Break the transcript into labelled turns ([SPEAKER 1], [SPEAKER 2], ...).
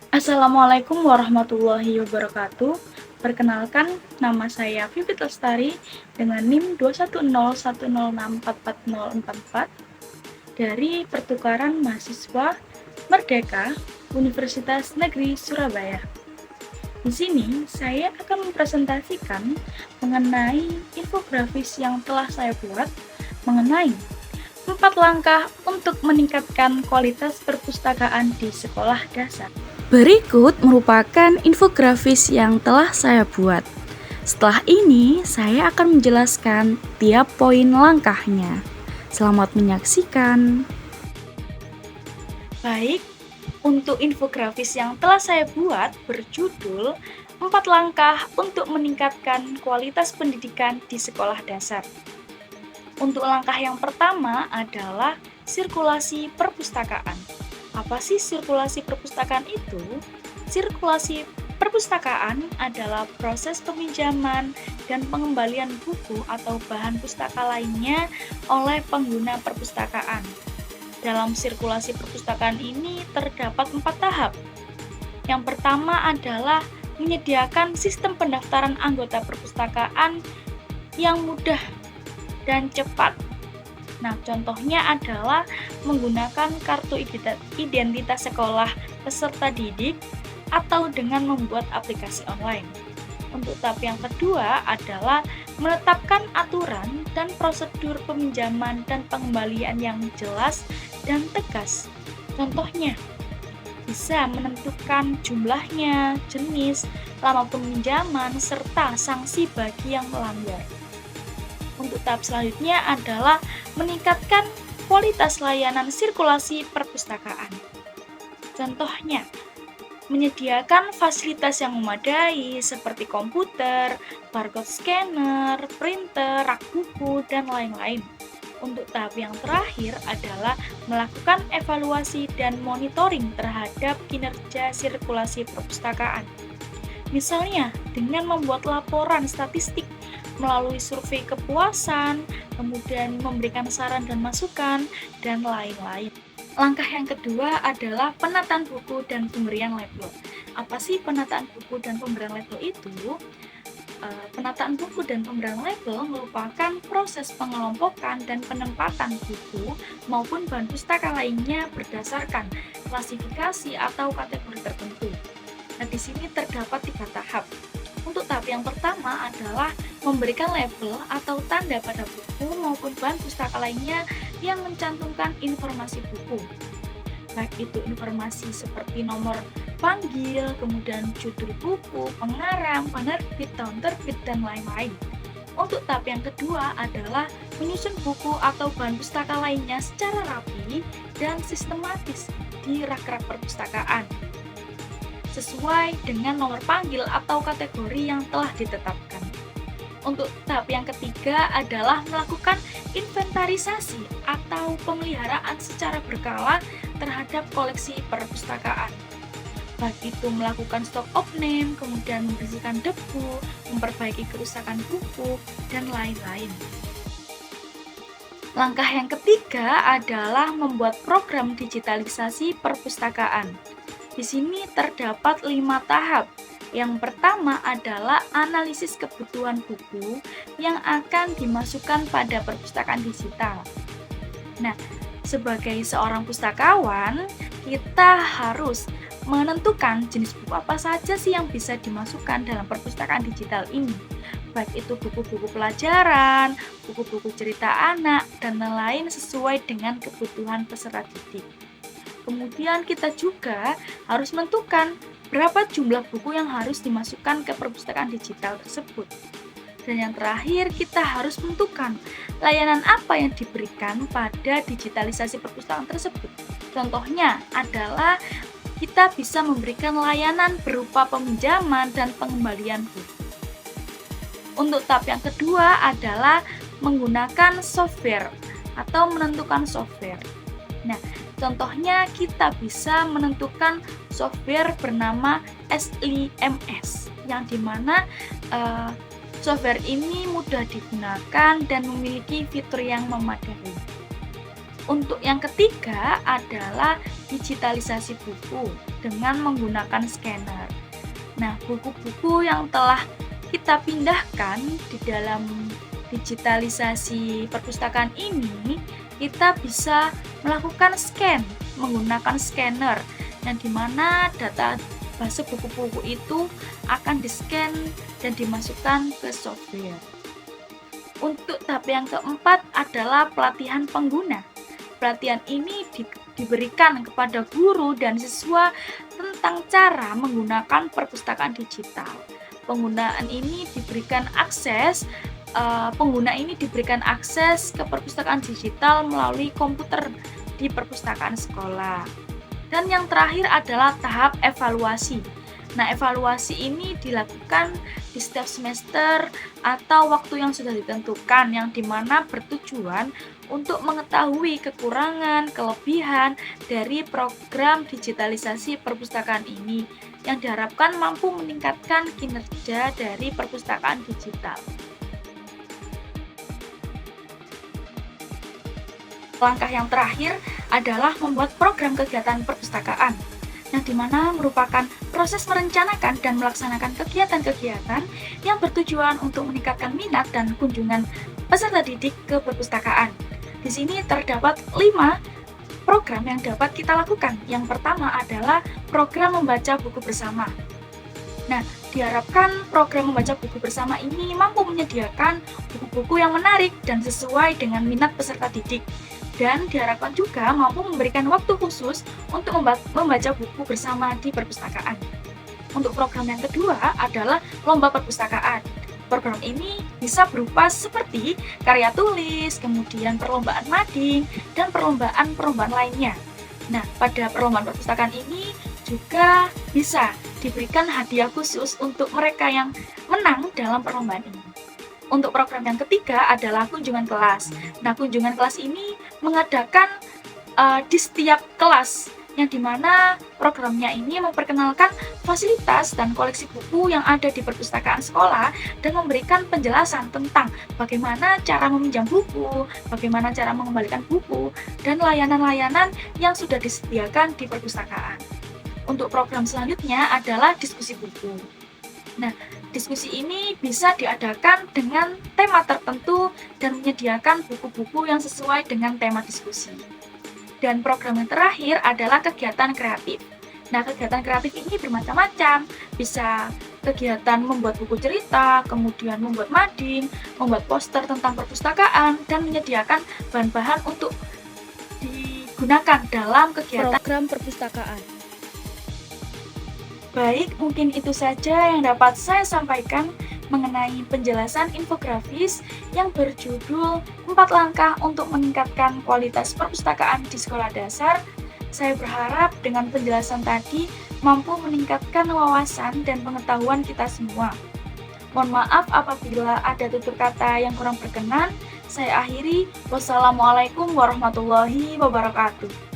[SPEAKER 1] Assalamualaikum warahmatullahi wabarakatuh. Perkenalkan, nama saya Vivit Lestari dengan NIM 21010644044 dari Pertukaran Mahasiswa Merdeka Universitas Negeri Surabaya. Di sini, saya akan mempresentasikan mengenai infografis yang telah saya buat mengenai 4 langkah untuk meningkatkan kualitas perpustakaan di sekolah dasar. Berikut merupakan infografis yang telah saya buat. Setelah ini, saya akan menjelaskan tiap poin langkahnya. Selamat menyaksikan. Baik, untuk infografis yang telah saya buat berjudul 4 langkah untuk meningkatkan kualitas pendidikan di sekolah dasar. Untuk langkah yang pertama adalah sirkulasi perpustakaan. Apa sih sirkulasi perpustakaan itu? Sirkulasi perpustakaan adalah proses peminjaman dan pengembalian buku atau bahan pustaka lainnya oleh pengguna perpustakaan. Dalam sirkulasi perpustakaan ini terdapat 4 tahap. Yang pertama adalah menyediakan sistem pendaftaran anggota perpustakaan yang mudah dan cepat. Nah, contohnya adalah menggunakan kartu identitas sekolah peserta didik atau dengan membuat aplikasi online. Untuk tahap yang kedua adalah menetapkan aturan dan prosedur peminjaman dan pengembalian yang jelas dan tegas. Contohnya, bisa menentukan jumlahnya, jenis, lama peminjaman, serta sanksi bagi yang melanggar. Untuk tahap selanjutnya adalah meningkatkan kualitas layanan sirkulasi perpustakaan. Contohnya, menyediakan fasilitas yang memadai seperti komputer, barcode scanner, printer, rak buku, dan lain-lain. Untuk tahap yang terakhir adalah melakukan evaluasi dan monitoring terhadap kinerja sirkulasi perpustakaan. Misalnya, dengan membuat laporan statistik melalui survei kepuasan, kemudian memberikan saran dan masukan, dan lain-lain. Langkah yang kedua adalah penataan buku dan pemberian label. Apa sih penataan buku dan pemberian label itu? Penataan buku dan pemberian label merupakan proses pengelompokan dan penempatan buku maupun bahan pustaka lainnya berdasarkan klasifikasi atau kategori tertentu. Nah, di sini terdapat 3 tahap. Untuk tahap yang pertama adalah memberikan label atau tanda pada buku maupun bahan pustaka lainnya yang mencantumkan informasi buku. Baik itu informasi seperti nomor panggil, kemudian judul buku, pengarang, penerbit, tahun terbit, dan lain-lain. Untuk tahap yang kedua adalah menyusun buku atau bahan pustaka lainnya secara rapi dan sistematis di rak-rak perpustakaan, sesuai dengan nomor panggil atau kategori yang telah ditetapkan. Untuk tahap yang ketiga adalah melakukan inventarisasi atau pemeliharaan secara berkala terhadap koleksi perpustakaan. Baik itu melakukan stok off-name, kemudian membersihkan debu, memperbaiki kerusakan buku, dan lain-lain. Langkah yang ketiga adalah membuat program digitalisasi perpustakaan. Di sini terdapat 5 tahap. Yang pertama adalah analisis kebutuhan buku yang akan dimasukkan pada perpustakaan digital. Nah, sebagai seorang pustakawan, kita harus menentukan jenis buku apa saja sih yang bisa dimasukkan dalam perpustakaan digital ini. Baik itu buku-buku pelajaran, buku-buku cerita anak, dan lain-lain sesuai dengan kebutuhan peserta didik. Kemudian kita juga harus menentukan berapa jumlah buku yang harus dimasukkan ke perpustakaan digital tersebut. Dan yang terakhir, kita harus menentukan layanan apa yang diberikan pada digitalisasi perpustakaan tersebut. Contohnya adalah kita bisa memberikan layanan berupa peminjaman dan pengembalian buku. Untuk tahap yang kedua adalah menggunakan software atau menentukan software. Nah, contohnya kita bisa menentukan software bernama SLIMS, yang dimana software ini mudah digunakan dan memiliki fitur yang memadai. Untuk yang ketiga adalah digitalisasi buku dengan menggunakan scanner. Nah, buku-buku yang telah kita pindahkan di dalam digitalisasi perpustakaan ini, kita bisa melakukan scan menggunakan scanner, yang dimana data base buku-buku itu akan di-scan dan dimasukkan ke software. Untuk tahap yang keempat adalah pelatihan pengguna. Pelatihan ini diberikan kepada guru dan siswa tentang cara menggunakan perpustakaan digital. Pengguna ini diberikan akses ke perpustakaan digital melalui komputer di perpustakaan sekolah. Dan yang terakhir adalah tahap evaluasi. Nah, evaluasi ini dilakukan di setiap semester atau waktu yang sudah ditentukan, yang dimana bertujuan untuk mengetahui kekurangan, kelebihan dari program digitalisasi perpustakaan ini, yang diharapkan mampu meningkatkan kinerja dari perpustakaan digital. Langkah yang terakhir adalah membuat program kegiatan perpustakaan, yang dimana merupakan proses merencanakan dan melaksanakan kegiatan-kegiatan yang bertujuan untuk meningkatkan minat dan kunjungan peserta didik ke perpustakaan. Di sini terdapat 5 program yang dapat kita lakukan. Yang pertama adalah program membaca buku bersama. Nah, diharapkan program membaca buku bersama ini mampu menyediakan buku-buku yang menarik dan sesuai dengan minat peserta didik. Dan diharapkan juga mampu memberikan waktu khusus untuk membaca buku bersama di perpustakaan. Untuk program yang kedua adalah lomba perpustakaan. Program ini bisa berupa seperti karya tulis, kemudian perlombaan mading, dan perlombaan lainnya. Nah, pada perlombaan perpustakaan ini juga bisa diberikan hadiah khusus untuk mereka yang menang dalam perlombaan ini. Untuk program yang ketiga adalah kunjungan kelas. Nah, kunjungan kelas ini mengadakan di setiap kelas, yang dimana programnya ini memperkenalkan fasilitas dan koleksi buku yang ada di perpustakaan sekolah dan memberikan penjelasan tentang bagaimana cara meminjam buku, bagaimana cara mengembalikan buku, dan layanan-layanan yang sudah disediakan di perpustakaan. Untuk program selanjutnya adalah diskusi buku. Nah, diskusi ini bisa diadakan dengan tema tertentu dan menyediakan buku-buku yang sesuai dengan tema diskusi. Dan program yang terakhir adalah kegiatan kreatif. Nah, kegiatan kreatif ini bermacam-macam. Bisa kegiatan membuat buku cerita, kemudian membuat mading, membuat poster tentang perpustakaan, dan menyediakan bahan-bahan untuk digunakan dalam kegiatan
[SPEAKER 2] program perpustakaan.
[SPEAKER 1] Baik, mungkin itu saja yang dapat saya sampaikan mengenai penjelasan infografis yang berjudul 4 langkah untuk meningkatkan kualitas perpustakaan di sekolah dasar. Saya berharap dengan penjelasan tadi mampu meningkatkan wawasan dan pengetahuan kita semua. Mohon maaf apabila ada tutur kata yang kurang berkenan. Saya akhiri. Wassalamualaikum warahmatullahi wabarakatuh.